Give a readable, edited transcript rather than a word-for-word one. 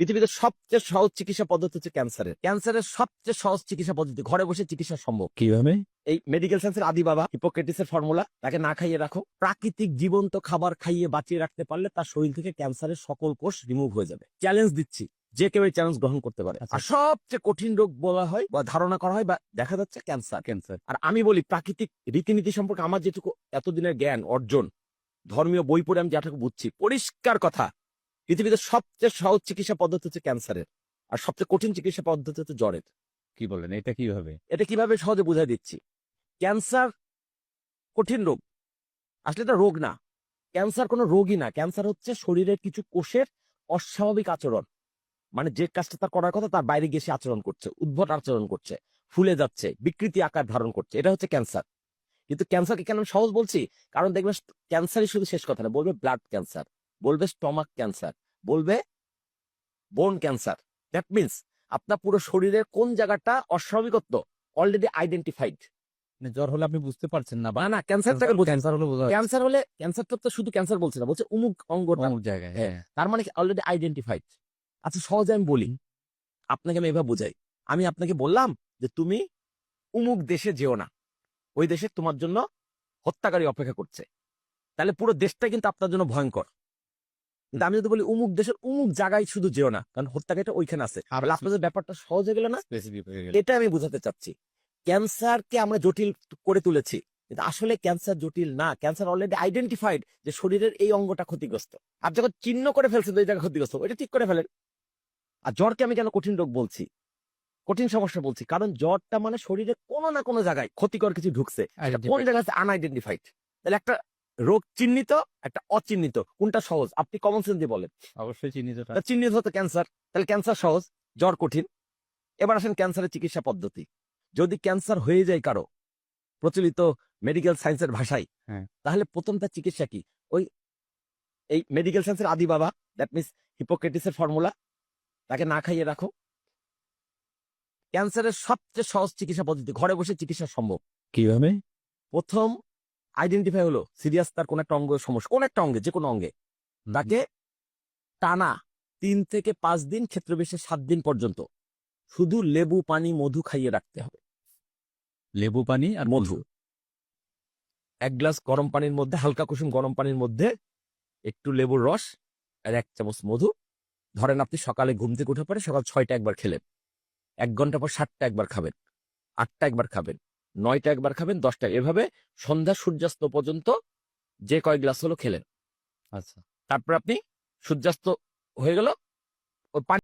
পৃথিবীতে সবচেয়ে সহজ চিকিৎসা পদ্ধতি হচ্ছে ক্যান্সারের সবচেয়ে সহজ চিকিৎসা পদ্ধতি ঘরে বসে চিকিৎসা সম্ভব। কিভাবে? এই মেডিকেল সায়েন্সের আদি বাবা হিপোক্রেটিসের ফর্মুলা, তাকে না খাইয়ে রাখো, প্রাকৃতিক জীবন্ত খাবার খাইয়ে বাঁচিয়ে রাখতে পারলে তার শরীর থেকে ক্যান্সারের সকল কোষ রিমুভ হয়ে যাবে। চ্যালেঞ্জ দিচ্ছি, যে কেউ এই চ্যালেঞ্জ গ্রহণ করতে পারে। আর সবচেয়ে কঠিন রোগ বলা হয় বা ধারণা করা হয় বা দেখা যাচ্ছে ক্যান্সার। আর আমি বলি প্রাকৃতিক রীতিনীতি সম্পর্কে আমার যেটুকু এতদিনের জ্ঞান অর্জন, ধর্মীয় বই পড়ে আমি যেটুকু বুঝছি, পরিষ্কার কথা, পৃথিবীতে সবচেয়ে সহজ চিকিৎসা পদ্ধতি হচ্ছে ক্যান্সারের, আর সবচেয়ে কঠিন চিকিৎসা পদ্ধতি হচ্ছে জ্বরের। কি বলেন, এটা কিভাবে? এটা কিভাবে সহজে বুঝাই দিচ্ছি। ক্যান্সার কঠিন রোগ, আসলে এটা রোগ না। ক্যান্সার কোনো রোগই না, ক্যান্সার হচ্ছে শরীরের কিছু কোষের অস্বাভাবিক আচরণ। মানে যে কাজটা তার করার কথা তার বাইরে গিয়ে সে আচরণ করছে, উদ্ভট আচরণ করছে, ফুলে যাচ্ছে, বিকৃতি আকার ধারণ করছে, এটা হচ্ছে ক্যান্সার। কিন্তু ক্যান্সারকে কেন আমি সহজ বলছি, কারণ দেখবে ক্যান্সারই শুধু শেষ কথা না, বলবে ব্লাড ক্যান্সার, বলবে স্টমাক ক্যান্সার, বলবে বোন ক্যান্সার। দ্যাট মিনস আপনার পুরো শরীরের কোন জায়গাটা অস্বাভাবিকত্ব অলরেডি আইডেন্টিফাইড। জ্বর হলে আপনি বুঝতে পারছেন না, বা না ক্যান্সারটাকে ক্যান্সার হলে বোঝা ক্যান্সারটা তো শুধু ক্যান্সার বলছে না, বলছে অমুক অঙ্গটা, অমুক জায়গায়। হ্যাঁ, তার মানে অলরেডি আইডেন্টিফাইড। আচ্ছা সহজে আমি বলি, আপনাকে আমি এভাবে বুঝাই। আমি আপনাকে বললাম যে তুমি অমুক দেশে যেও না, ওই দেশে তোমার জন্য হত্যাকারী অপেক্ষা করছে, তাহলে পুরো দেশটা কিন্তু আপনার জন্য ভয়ঙ্কর। কিন্তু আমি যদি বলি অমুক দেশের অমুক জায়গায় শুধু যেও না, কারণ হত্যাকারীটা ওইখানে আছে, আপনাদের ব্যাপারটা সহজ হয়ে গেল না? স্পেসিফিক হয়ে গেল। এটা আমি বোঝাতে চাচ্ছি। ক্যান্সারকে আমরা জটিল করে তুলেছি, কিন্তু আসলে ক্যান্সার জটিল না। ক্যান্সার অলরেডি আইডেন্টিফাইড যে শরীরের এই অঙ্গটা ক্ষতিগ্রস্ত। আর যখন চিহ্ন করে ফেলছেন এই জায়গা ক্ষতিগ্রস্ত, ওইটা ঠিক করে ফেলেন। আর জ্বরকে আমি কেন কঠিন রোগ বলছি, কঠিন সমস্যা বলছি, কারণ জ্বরটা মানে শরীরে কোনো না কোনো জায়গায় ক্ষতিকর কিছু ঢুকছে, কোন জায়গায় আনআইডেন্টিফাইড। তাহলে একটা রোগ চিহ্নিত, একটা অচিহ্নিত, কোনটা সহজ? আপনি কমন সেন্স দিয়ে বলেন। অবশ্যই চিহ্নিতটা। চিহ্নিত হতো ক্যান্সার, তাহলে ক্যান্সার সহজ, জ্বর কঠিন। এবার আসেন ক্যান্সারের চিকিৎসা পদ্ধতি। যদি ক্যান্সার হয়ে যায় কারো, প্রচলিত মেডিকেল সায়েন্সের ভাষায়, হ্যাঁ, তাহলে প্রথমটা চিকিৎসা কি? ওই এই মেডিকেল সায়েন্সের আদি বাবা, দ্যাট মিনস হিপোক্রেটিসের ফর্মুলা, তাকে না খাইয়ে রাখো। ক্যান্সারের সবচেয়ে সহজ চিকিৎসা পদ্ধতি ঘরে বসে চিকিৎসা সম্ভব। কিভাবে? প্রথম আইডেন্টিফাই হলো সিরিয়াস তার কোন একটা অঙ্গ সমস্যা, কোন একটা অঙ্গে, যে কোনো অঙ্গে, তাকে টানা 3 থেকে 5 দিন, ক্ষেত্র বিশেষে 7 দিন পর্যন্ত শুধু লেবু পানি মধু খাইয়ে রাখতে হবে। লেবু পানি আর মধু, 1 গ্লাস গরম পানির মধ্যে, হালকা কুসুম গরম পানির মধ্যে একটু লেবুর রস আর 1 চামচ মধু। ধরেন আপনি সকালে ঘুম থেকে উঠে পরে সকাল 6টা একবার খেলেন, 1 ঘন্টা পর 7টা একবার খাবেন, 8টা একবার খাবেন, 9টা একবার খাবেন, 10টা, এভাবে সন্ধ্যা সূর্যাস্ত পর্যন্ত যে কয় গ্লাস হলো খেলেন। আচ্ছা, তারপর আপনি সূর্যাস্ত হয়ে গেল, ওই পানি